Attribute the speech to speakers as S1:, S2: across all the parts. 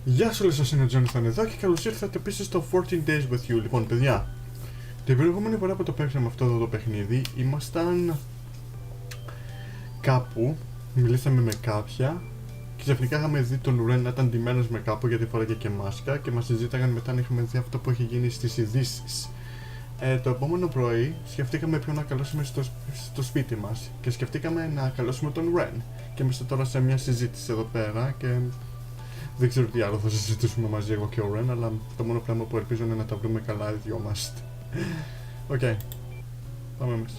S1: Γεια σου, σας είναι ο JohnyThan εδώ και καλώς ήρθατε επίσης στο 14 Days with You. Λοιπόν, παιδιά, την προηγούμενη φορά που το παίξαμε αυτό εδώ το παιχνίδι, ήμασταν κάπου, μιλήσαμε με κάποια και ξαφνικά είχαμε δει τον Ren να ήταν ντυμένος με κάπου γιατί φοράγε και μάσκα και μας συζήταγαν μετά να είχαμε δει αυτό που έχει γίνει στις ειδήσεις. Το επόμενο πρωί σκεφτήκαμε ποιον να καλώσουμε στο σπίτι μας και σκεφτήκαμε να καλώσουμε τον Ren και είμαστε τώρα σε μια συζήτηση εδώ πέρα και δεν ξέρω τι άλλο θα συζητήσουμε μαζί εγώ και ο Ren, αλλά το μόνο πράγμα που ελπίζω είναι να τα βρούμε καλά οι δυο μας. Οκ, πάμε μέσα.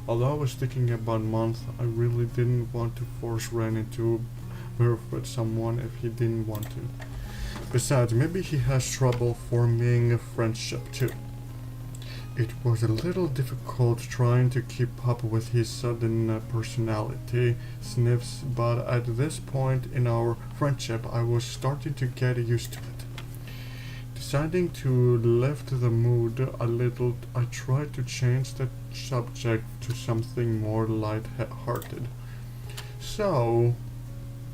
S1: Although I was thinking about a month, I really didn't want to force Ren into bed with someone if he didn't want to. Besides, maybe he has trouble forming a friendship too. It was a little difficult trying to keep up with his sudden personality sniffs, but at this point in our friendship I was starting to get used to it. Deciding to lift the mood a little, I tried to change the subject to something more light-hearted. So,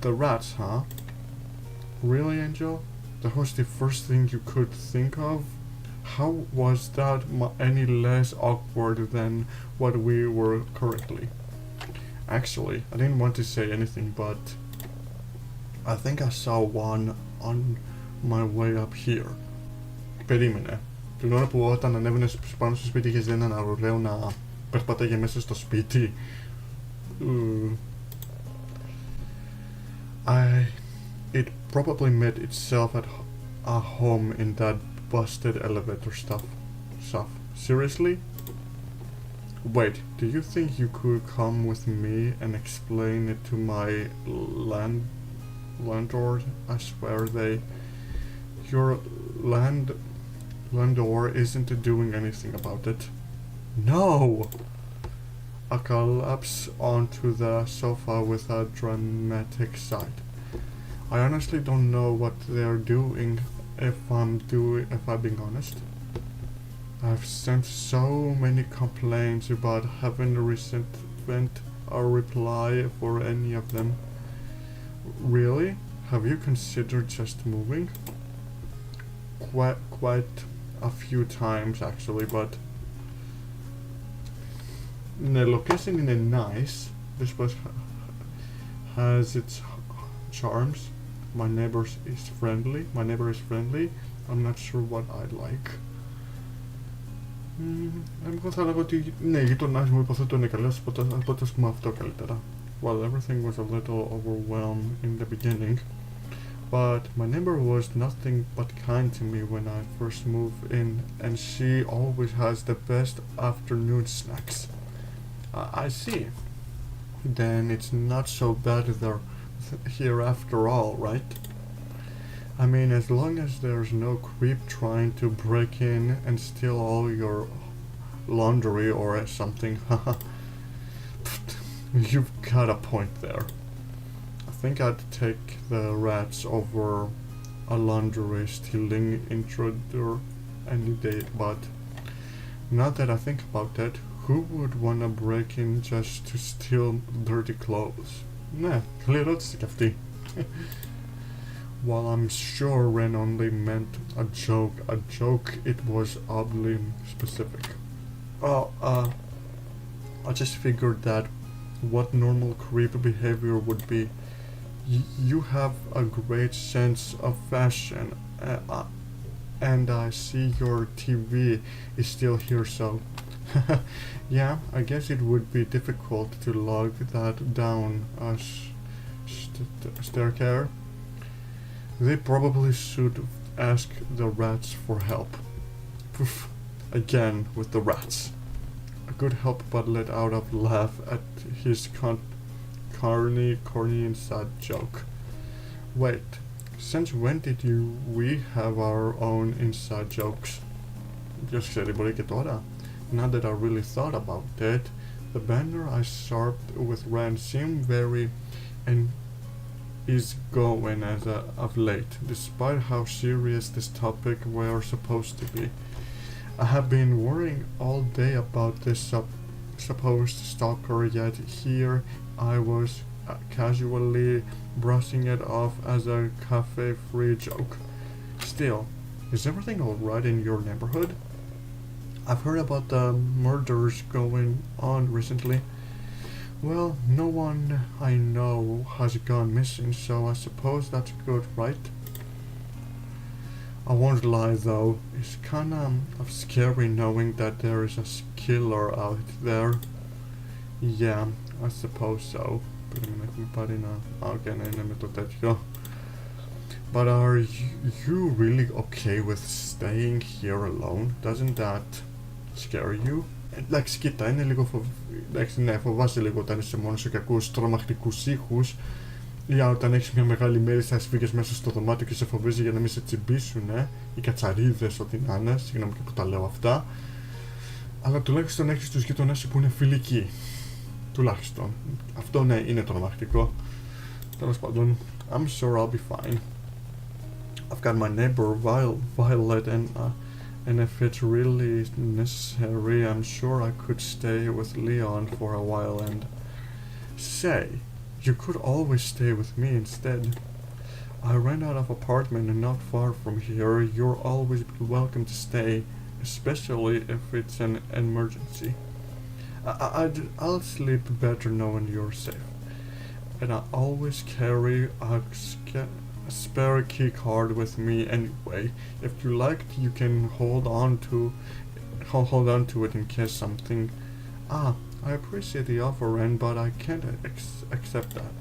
S1: the rats, huh? Really, Angel? That was the first thing you could think of? How was that any less awkward than what we were currently? Actually, I didn't want to say anything, but I think I saw one on my way up here. Περίμενε. Την ώρα που όταν ανέβαινες πάνω στο σπίτι είχες δει έναν ωραίο να περπατάγε μέσα στο σπίτι. It probably made itself at home in that busted elevator stuff. Seriously? Wait, do you think you could come with me and explain it to my landlord? I swear your landlord isn't doing anything about it. No! I collapse onto the sofa with a dramatic sigh. I honestly don't know what they're doing. If I'm being honest, I've sent so many complaints about having received a reply for any of them. Really? Have you considered just moving? Quite a few times actually, but the location is nice. This place has its charms. My neighbor is friendly. I'm not sure what I like. Εγώ θα λέγω ότι ναι, η γείτονάς μου υποθέτω είναι καλός, οπότε ας πούμε αυτό καλύτερα. Well, everything was a little overwhelmed in the beginning, but my neighbor was nothing but kind to me when I first moved in, and she always has the best afternoon snacks. I see. Then it's not so bad here after all, right? I mean, as long as there's no creep trying to break in and steal all your laundry or something. You've got a point there. I think I'd take the rats over a laundry stealing intruder any day, but now that I think about it, who would wanna break in just to steal dirty clothes? Ναι, καλή ερώτηση κι αυτή. While I'm sure Ren only meant a joke, it was oddly specific. I just figured that what normal creep behavior would be. You have a great sense of fashion, and I see your TV is still here, so yeah, I guess it would be difficult to log that down a staircase. They probably should ask the rats for help. Again with the rats. I could help but let out a laugh at his corny inside joke. Wait, since when did we have our own inside jokes? Ποιος ξέρει, μπορεί και τώρα. Now that I really thought about it, the banner I sharped with Ren seemed very easygoing as of late, despite how serious this topic were supposed to be. I have been worrying all day about this supposed stalker, yet here I was casually brushing it off as a cafe-free joke. Still, is everything alright in your neighborhood? I've heard about the murders going on recently. Well, no one I know has gone missing, so I suppose that's good, right? I won't lie though, it's kinda scary knowing that there is a killer out there. Yeah, I suppose so. But are you really okay with staying here alone? Doesn't that scare you? Εντάξει, κοίτα, είναι λίγο εντάξει, ναι, φοβάσαι λίγο όταν είσαι μόνος και ακούς τρομακτικούς ήχους ή όταν έχεις μια μεγάλη μέλισσα θα φύγεις μέσα στο δωμάτιο και σε φοβίζει για να μην σε τσιμπήσουνε οι κατσαρίδες, ό,τι να είναι, συγγνώμη και που τα λέω αυτά, αλλά τουλάχιστον έχεις τους γείτονές σου που είναι φιλικοί. Τουλάχιστον. Αυτό ναι, είναι τρομακτικό. Τέλος πάντων, I'm sure I'll be fine. I've got my neighbor Violet and if it's really necessary, I'm sure I could stay with Leon for a while and... Say, you could always stay with me instead. I rent out an apartment not far from here. You're always welcome to stay, especially if it's an emergency. I'll sleep better knowing you're safe. And I always carry a spare key card with me anyway. If you like, you can hold on to it in case something. I appreciate the offer, but I can't accept that.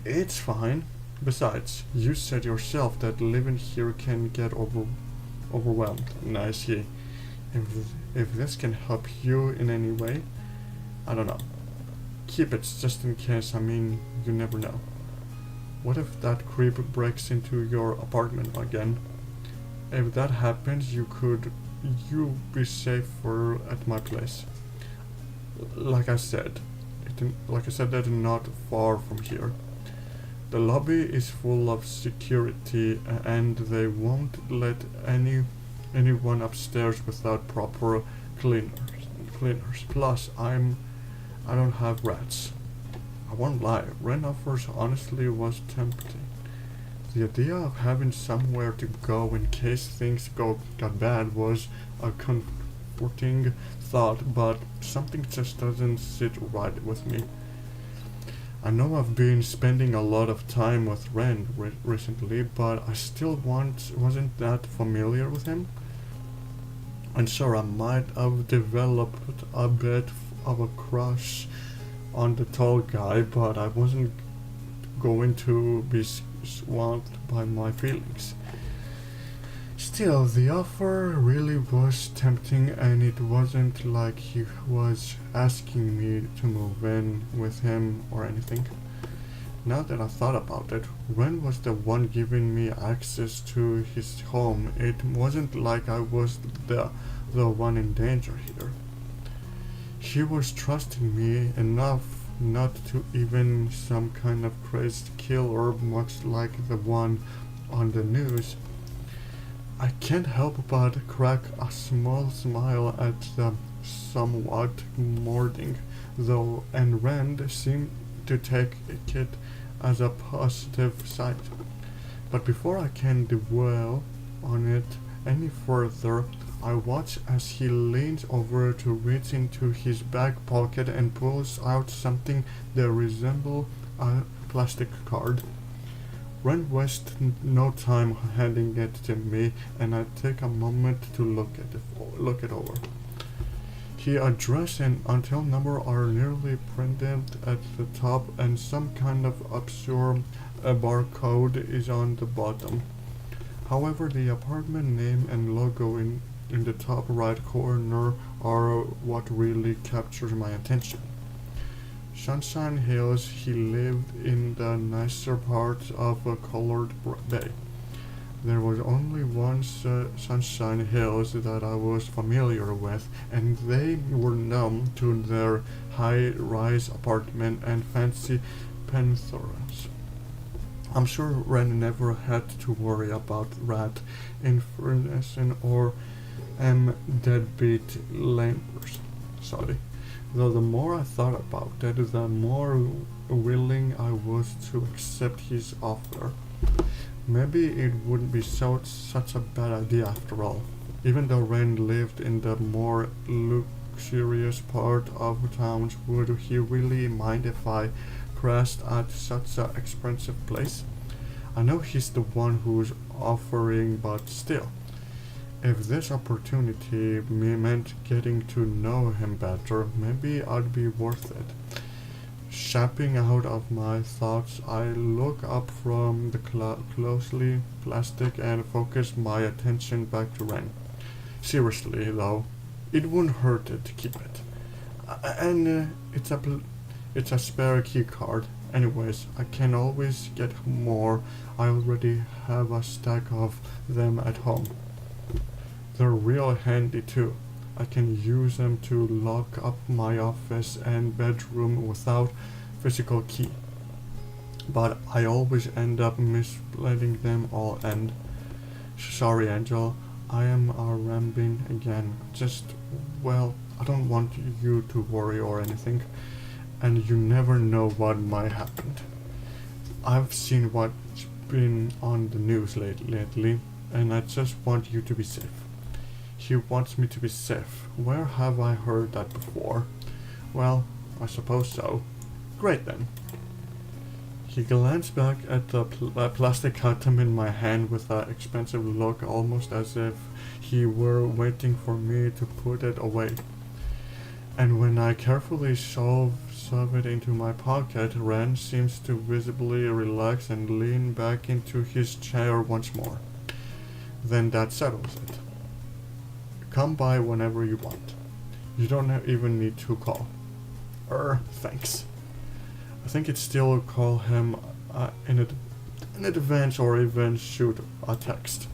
S1: It's fine. Besides, you said yourself that living here can get overwhelmed. I see. If this can help you in any way, I don't know. Keep it just in case. I mean, you never know. What if that creep breaks into your apartment again? If that happens, you be safer at my place. Like I said, that's not far from here. The lobby is full of security, and they won't let anyone upstairs without proper cleaners. Plus, I don't have rats. I won't lie, rent offers honestly was tempting. The idea of having somewhere to go in case things got bad was a comforting thought, but something just doesn't sit right with me. I know I've been spending a lot of time with Ren recently, but I still wasn't that familiar with him. And sure, I might have developed a bit of a crush on the tall guy, but I wasn't going to be swamped by my feelings. Still, the offer really was tempting, and it wasn't like he was asking me to move in with him or anything. Now that I thought about it, Ren was the one giving me access to his home. It wasn't like I was the one in danger here. He was trusting me enough not to even some kind of crazed killer, much like the one on the news. I can't help but crack a small smile at the somewhat morbid, though, and Rand seemed to take it as a positive side. But before I can dwell on it any further, I watch as he leans over to reach into his back pocket and pulls out something that resembles a plastic card. Ren wastes no time handing it to me, and I take a moment to look it over. His address and until number are nearly printed at the top, and some kind of absurd barcode is on the bottom. However, the apartment name and logo in the top right corner are what really captures my attention. Sunshine Hills. He lived in the nicer parts of a colored bay. There was only one Sunshine Hills that I was familiar with, and they were known to their high-rise apartment and fancy penthorals. I'm sure Ren never had to worry about rat infestation or deadbeat neighbors. Though the more I thought about it, the more willing I was to accept his offer. Maybe it wouldn't be such a bad idea after all. Even though Ren lived in the more luxurious part of town, would he really mind if I crashed at such an expensive place? I know he's the one who's offering, but still. If this opportunity meant getting to know him better, maybe I'd be worth it. Shapping out of my thoughts, I look up from the closely plastic and focus my attention back to Ren. Seriously, though, it wouldn't hurt to keep it. And it's a spare key card. Anyways, I can always get more. I already have a stack of them at home. They're real handy too. I can use them to lock up my office and bedroom without physical key. But I always end up misplacing them all and... Sorry, Angel. I am rambling again. Well, I don't want you to worry or anything. And you never know what might happen. I've seen what's been on the news lately, and I just want you to be safe. He wants me to be safe. Where have I heard that before? Well, I suppose so. Great then. He glanced back at the plastic item in my hand with an expensive look, almost as if he were waiting for me to put it away. And when I carefully shove it into my pocket, Ren seems to visibly relax and lean back into his chair once more. Then that settles it. Come by whenever you want. You don't even need to call. Thanks. I think it's still call him in advance or even shoot a text.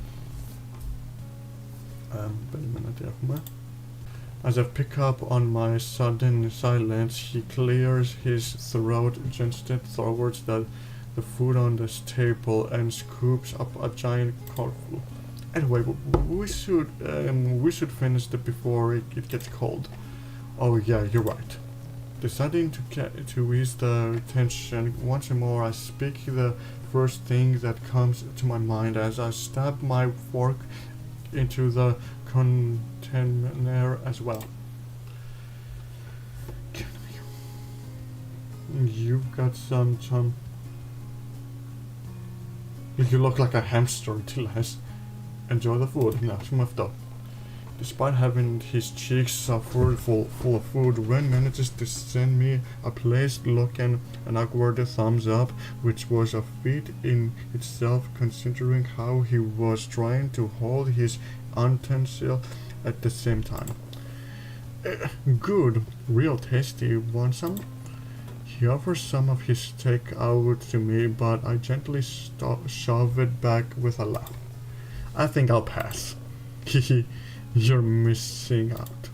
S1: As I pick up on my sudden silence, he clears his throat, gestures towards the food on the table, and scoops up a giant cupful. Anyway, we should finish it before it gets cold. Oh yeah, you're right. Deciding to ease the tension once more, I speak the first thing that comes to my mind as I stab my fork into the container as well. You've got some. You look like a hamster, Tilas. Enjoy the food, after. Despite having his cheeks suffered full of food, Ren manages to send me a pleased look and an awkward thumbs up, which was a feat in itself considering how he was trying to hold his utensil at the same time. Good, real tasty. Want some? He offers some of his takeout to me, but I gently shove it back with a laugh. I think I'll pass. Hehe. You're missing out.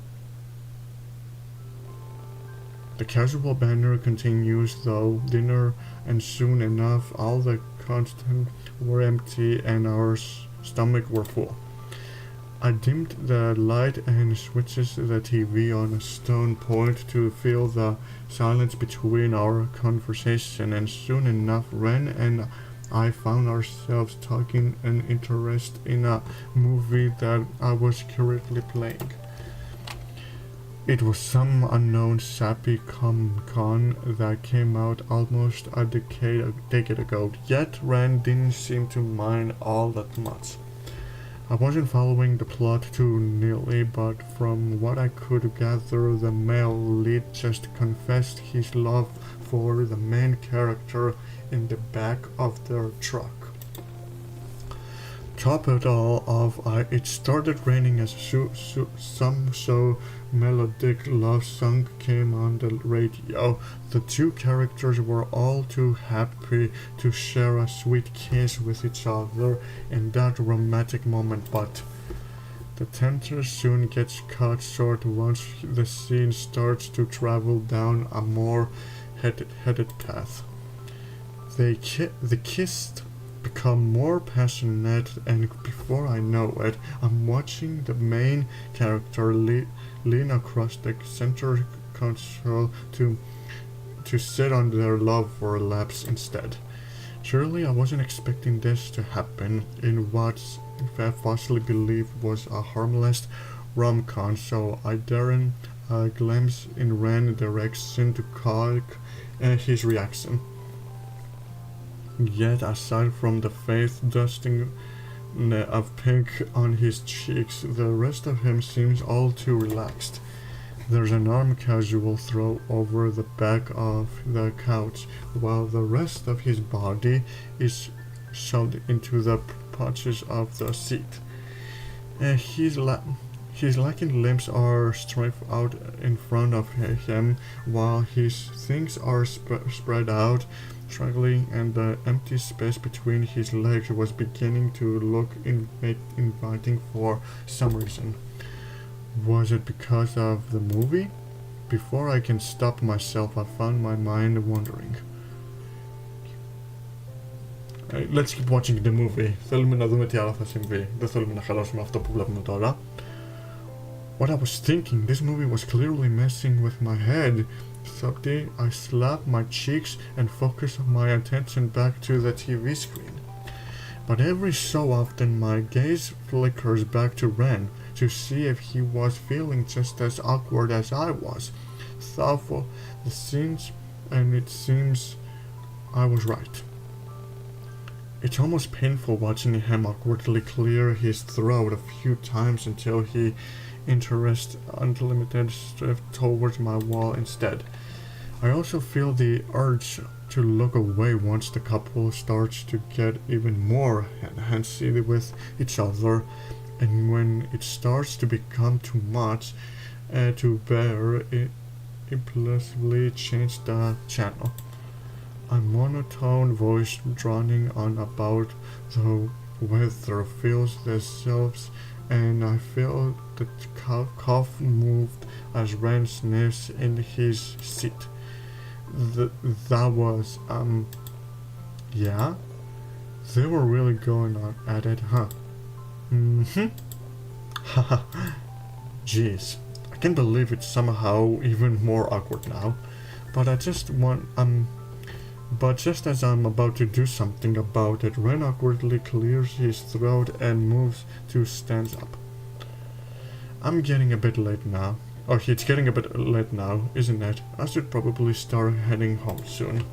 S1: The casual banner continues though dinner, and soon enough all the contents were empty and our stomachs were full. I dimmed the light and switches the TV on a stone point to fill the silence between our conversation, and soon enough Ren and I found ourselves taking an interest in a movie that I was currently playing. It was some unknown sappy con that came out almost a decade ago, yet Ren didn't seem to mind all that much. I wasn't following the plot too neatly, but from what I could gather, the male lead just confessed his love for the main character in the back of their truck. Top it all off, it started raining as some melodic love song came on the radio. The two characters were all too happy to share a sweet kiss with each other in that romantic moment, but the tension soon gets cut short once the scene starts to travel down a more headed path. The kiss become more passionate, and before I know it, I'm watching the main character lean across the center console to to sit on their love for laps instead. Surely I wasn't expecting this to happen in what I falsely believed was a harmless rom-com, so I daren't glance in Ren's direction to caught his reaction. Yet aside from the face dusting of pink on his cheeks, the rest of him seems all too relaxed. There's an arm casual throw over the back of the couch, while the rest of his body is shoved into the punches of the seat. His lacking limbs are stretched out in front of him, while his things are spread out, struggling, and the empty space between his legs was beginning to look inviting for some reason. Was it because of the movie? Before I can stop myself, I found my mind wandering. Let's keep watching the movie. Θέλουμε να δούμε τι άλλο θα συμβεί. Δεν θέλουμε να χαλάσουμε αυτό που βλέπουμε τώρα. What I was thinking, this movie was clearly messing with my head. Suddenly, I slapped my cheeks and focused my attention back to the TV screen. But every so often, my gaze flickers back to Ren to see if he was feeling just as awkward as I was. Thoughtful the scenes, and it seems I was right. It's almost painful watching him awkwardly clear his throat a few times until he interest unlimited drift towards my wall instead. I also feel the urge to look away once the couple starts to get even more handsy with each other, and when it starts to become too much to bear, it impulsively change the channel. A monotone voice droning on about the weather fills themselves, and I feel the cough moved as Ren sniffs in his seat. That was, yeah? They were really going on at it, huh? Haha. Jeez. I can't believe it's somehow even more awkward now. But just as I'm about to do something about it, Ren awkwardly clears his throat and moves to stand up. I'm getting a bit late now. Oh, it's getting a bit late now, isn't it? I should probably start heading home soon.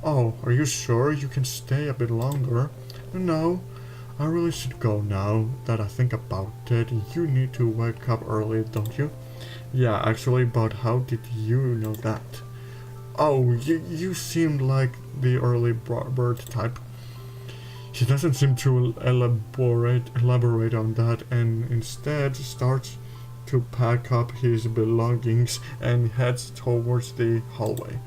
S1: Oh, are you sure you can stay a bit longer? No, I really should go now that I think about it. You need to wake up early, don't you? Yeah, actually, but how did you know that? Oh, you seemed like the early bird type. He doesn't seem to elaborate on that, and instead starts to pack up his belongings and heads towards the hallway.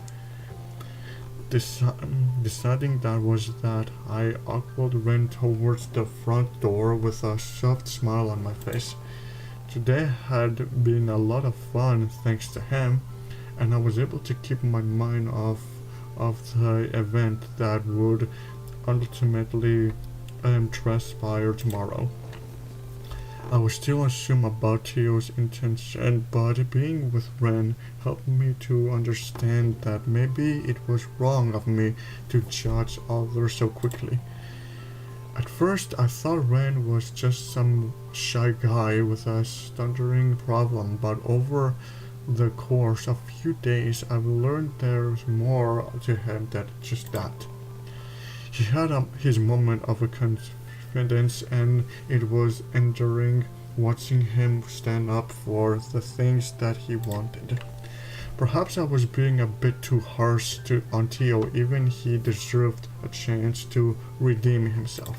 S1: Deciding that, I awkwardly ran towards the front door with a soft smile on my face. Today had been a lot of fun thanks to him, and I was able to keep my mind off of the event that would ultimately transpire tomorrow. I was still unsure about Teo's intention, but being with Ren helped me to understand that maybe it was wrong of me to judge others so quickly. At first, I thought Ren was just some shy guy with a stuttering problem, but over the course of a few days, I've learned there's more to him than just that. He had his moment of confidence, and it was enduring watching him stand up for the things that he wanted. Perhaps I was being a bit too harsh on Teo, even he deserved a chance to redeem himself.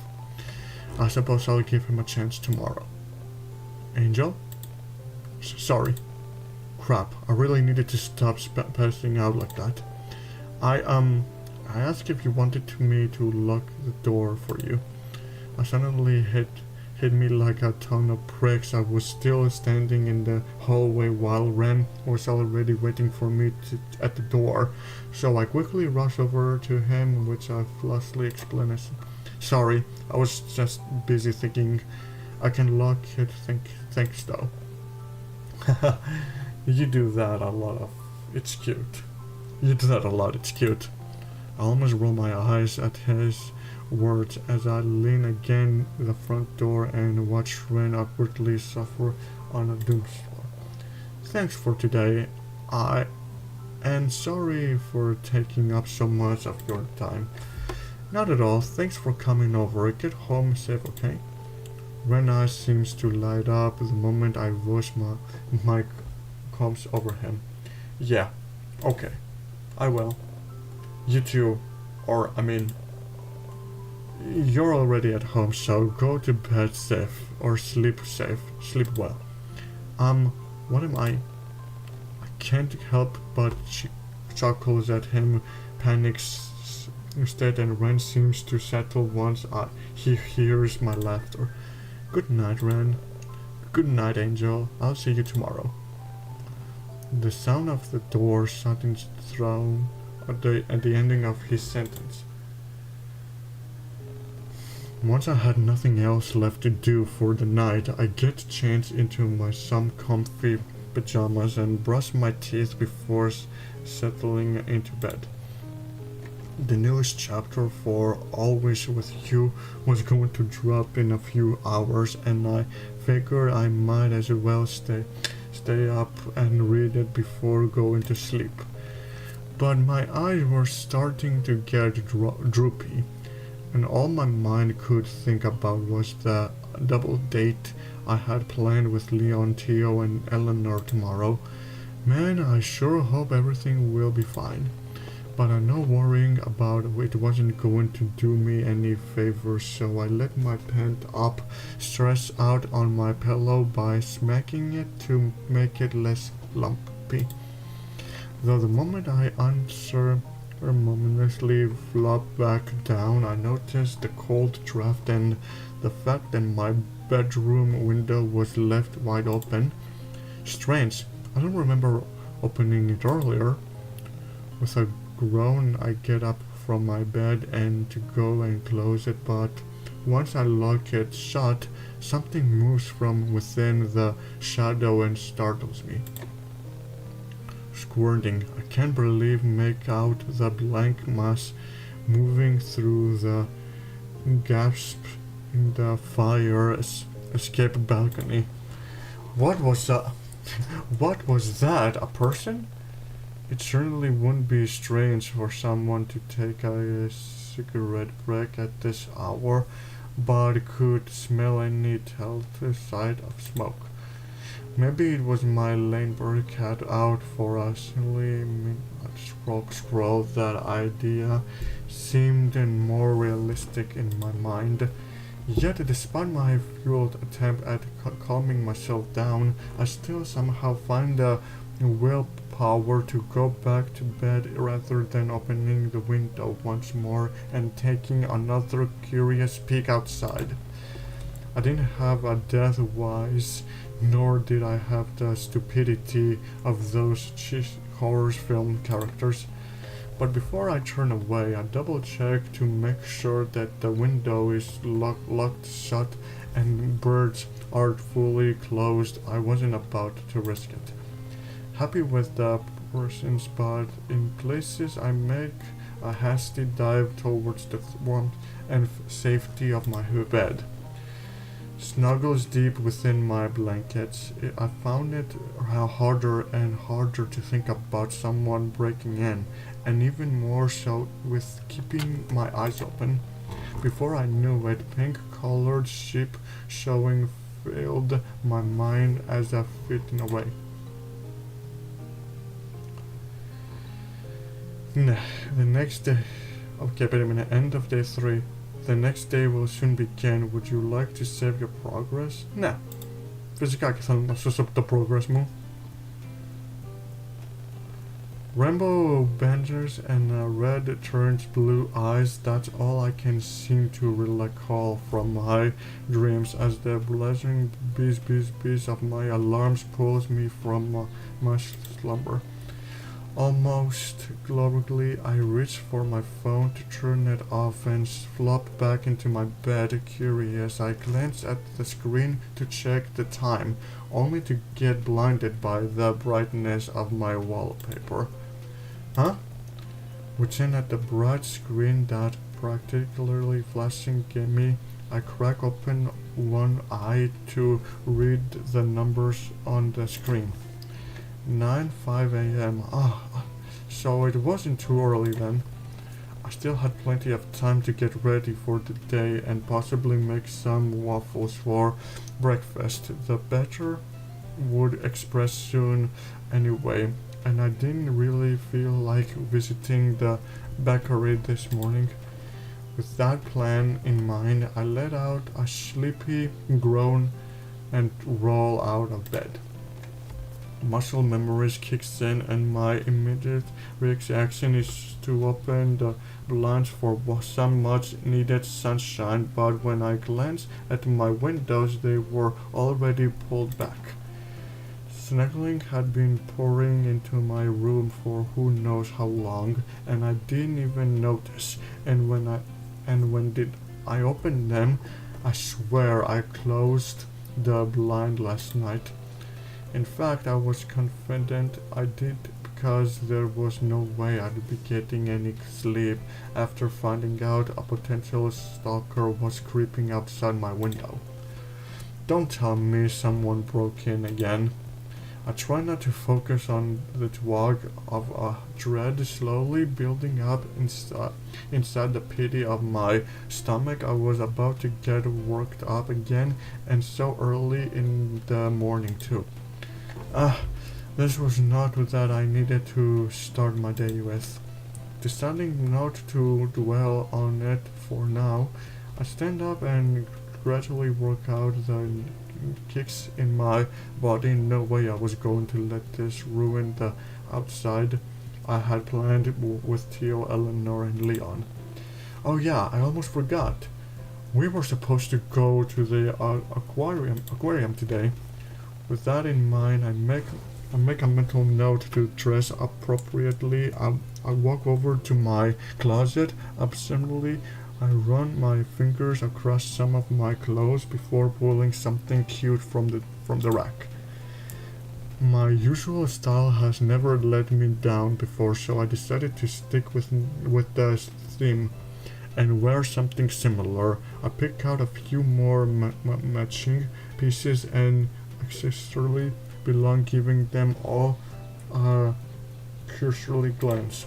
S1: I suppose I'll give him a chance tomorrow. Angel? Sorry. Crap, I really needed to stop passing out like that. I asked if you wanted me to lock the door for you. I suddenly hit me like a ton of bricks. I was still standing in the hallway while Ren was already waiting for me at the door, so I quickly rushed over to him, which I flushly explained as, sorry, I was just busy thinking I can lock it, thanks though. You do that a lot of, it's cute. You do that a lot, it's cute. I almost roll my eyes at his words as I lean against the front door and watch Ren awkwardly suffer on a doom floor. Thanks for today. And sorry for taking up so much of your time. Not at all. Thanks for coming over. Get home safe, okay? Ren's eyes seems to light up the moment I voice my comes over him. Yeah, okay. I will. You too. Or, I mean, you're already at home, so go to bed safe. Or sleep safe. Sleep well. What am I? I can't help but she chuckles at him, panics instead, and Ren seems to settle once he hears my laughter. Good night, Ren. Good night, Angel. I'll see you tomorrow. The sound of the door shutting thrown at the ending of his sentence. Once I had nothing else left to do for the night, I get changed into some comfy pajamas and brush my teeth before settling into bed. The newest chapter for Always With You was going to drop in a few hours, and I figured I might as well stay up and read it before going to sleep. But my eyes were starting to get droopy, and all my mind could think about was the double date I had planned with Leon, Theo, and Eleanor tomorrow. Man, I sure hope everything will be fine. But I know worrying about it wasn't going to do me any favors, so I let my pent-up stress out on my pillow by smacking it to make it less lumpy. Though the moment I unceremoniously flopped back down, I noticed the cold draft and the fact that my bedroom window was left wide open. Strange, I don't remember opening it earlier. With a groan, I get up from my bed and to go and close it, but once I lock it shut, something moves from within the shadow and startles me. Squirting, I can't make out the blank mass moving through the gaps in the fire escape balcony. What was that? A person? It certainly wouldn't be strange for someone to take a cigarette break at this hour, but could smell any telltale sign of smoke. Maybe it was my Laneberg cat out for a silly scroll. That idea seemed more realistic in my mind. Yet, despite my futile attempt at calming myself down, I still somehow find the willpower to go back to bed rather than opening the window once more and taking another curious peek outside. I didn't have a death wise, nor did I have the stupidity of those horror film characters. But before I turn away, I double check to make sure that the window is locked shut and birds are fully closed. I wasn't about to risk it. Happy with the proportions, but in places I make a hasty dive towards the warmth and safety of my bed. Snuggles deep within my blankets, I found it harder and harder to think about someone breaking in, and even more so with keeping my eyes open. Before I knew it, pink-colored sheep showing filled my mind as I faded away. The next day, okay, but I'm at the end of day 3. The next day will soon begin. Would you like to save your progress? Ναι. Φυσικά και θέλω να σώσω το progress μου. Rainbow banners and red turns blue eyes, that's all I can seem to recall from my dreams as the blazing bees of my alarms pulls me from my slumber. Almost gloriously, I reach for my phone to turn it off and flop back into my bed. Curious, I glance at the screen to check the time, only to get blinded by the brightness of my wallpaper. Huh? Within at the bright screen that particularly flashing gave me, I crack open one eye to read the numbers on the screen. 9:05 a.m. So it wasn't too early then. I still had plenty of time to get ready for the day and possibly make some waffles for breakfast. The better would express soon anyway, and I didn't really feel like visiting the bakery this morning. With that plan in mind, I let out a sleepy groan and roll out of bed. Muscle memories kicks in and my immediate reaction is to open the blinds for some much needed sunshine, but when I glance at my windows they were already pulled back. Snuggling had been pouring into my room for who knows how long, and I didn't even notice. And when did I open them? I swear I closed the blind last night. In fact, I was confident I did because there was no way I'd be getting any sleep after finding out a potential stalker was creeping outside my window. Don't tell me someone broke in again. I try not to focus on the twog of a dread slowly building up inside the pit of my stomach. I was about to get worked up again, and so early in the morning too. This was not that I needed to start my day with. Deciding not to dwell on it for now, I stand up and gradually work out the kicks in my body. No way I was going to let this ruin the outside I had planned with Teal, Eleanor, and Leon. Oh yeah, I almost forgot. We were supposed to go to the aquarium today. With that in mind, I make a mental note to dress appropriately. I walk over to my closet. Absently, I run my fingers across some of my clothes before pulling something cute from the rack. My usual style has never let me down before, so I decided to stick with the theme and wear something similar. I pick out a few more matching pieces and accessorily belong, giving them all a cursory glance.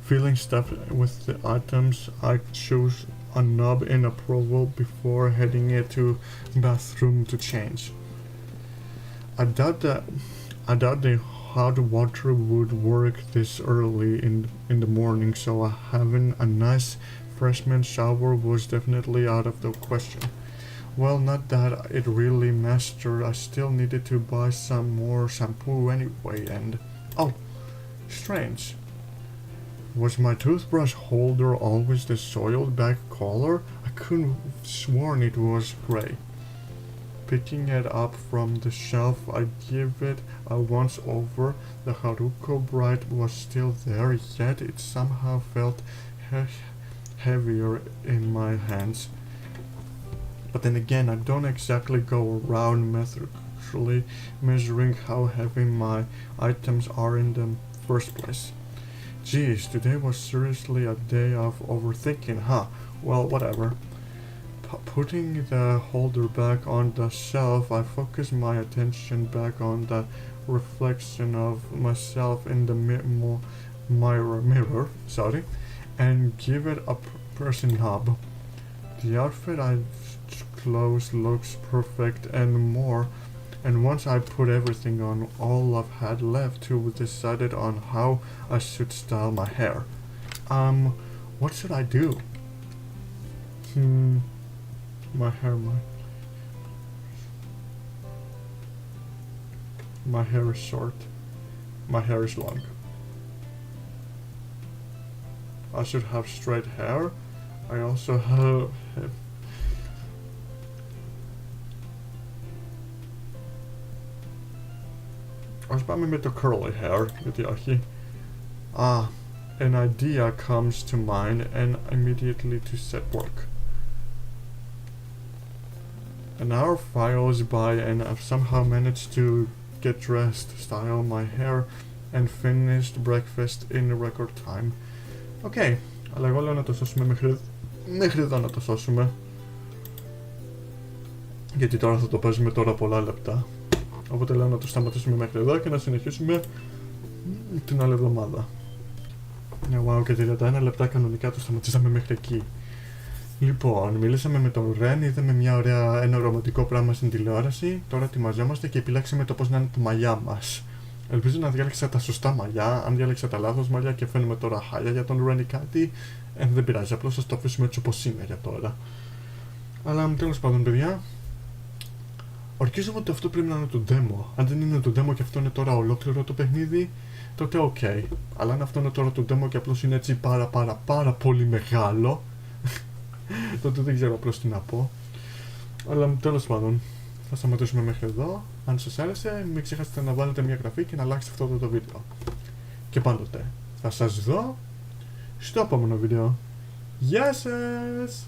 S1: Feeling stuffed with the items, I choose a knob in approval before heading into bathroom to change. I doubt the hot water would work this early in the morning, so having a nice freshman shower was definitely out of the question. Well, not that it really mattered. I still needed to buy some more shampoo anyway, and oh, strange. Was my toothbrush holder always the soiled back color? I couldn't have sworn it was gray. Picking it up from the shelf, I give it a once over. The Haruko Bright was still there, yet it somehow felt heavier in my hands. But then again, I don't exactly go around methodically measuring how heavy my items are in the first place. Geez, today was seriously a day of overthinking, huh? Well, whatever. Putting the holder back on the shelf, I focus my attention back on the reflection of myself in the mirror, and give it a pressing knob. The outfit I've clothes looks perfect and more, and once I put everything on, all I had left to decided on how I should style my hair. What should I do? My hair is short. My hair is long. I should have straight hair. I also have Aš paėmėme the curly hair, an idea comes to mind and immediately to set work. An hour files by and I've somehow managed to get dressed, style my hair, and finished breakfast in record time. Οκ, αλλά εγώ λέω να το σώσουμε μέχρι εδώ να το σώσουμε. Γιατί τώρα θα το παίζουμε τώρα πολλά λεπτά. Οπότε λέω να το σταματήσουμε μέχρι εδώ και να συνεχίσουμε την άλλη εβδομάδα. Wow, και 31 λεπτά κανονικά το σταματήσαμε μέχρι εκεί. Λοιπόν, μιλήσαμε με τον Ρεν, είδαμε ένα ρομαντικό πράγμα στην τηλεόραση. Τώρα ετοιμαζόμαστε και επιλέξαμε το πώς να είναι τα μαλλιά μας. Ελπίζω να διάλεξα τα σωστά μαλλιά. Αν διάλεξα τα λάθος μαλλιά και φαίνομαι τώρα χάλια για τον Ρεν ή κάτι, δεν πειράζει, απλώς θα το αφήσουμε έτσι όπως είναι για τώρα. Αλλά τέλος πάντων, παιδιά, ορκίζομαι ότι αυτό πρέπει να είναι το demo. Αν δεν είναι το demo και αυτό είναι τώρα ολόκληρο το παιχνίδι, τότε ok. Αλλά αν αυτό είναι τώρα το demo και απλώς είναι έτσι πάρα πολύ μεγάλο, τότε δεν ξέρω απλώς τι να πω. Αλλά τέλος πάντων, θα σταματήσουμε μέχρι εδώ. Αν σας άρεσε, μην ξεχάσετε να βάλετε μια εγγραφή και να αλλάξετε αυτό το βίντεο. Και πάντοτε, θα σας δω στο επόμενο βίντεο. Γεια σας!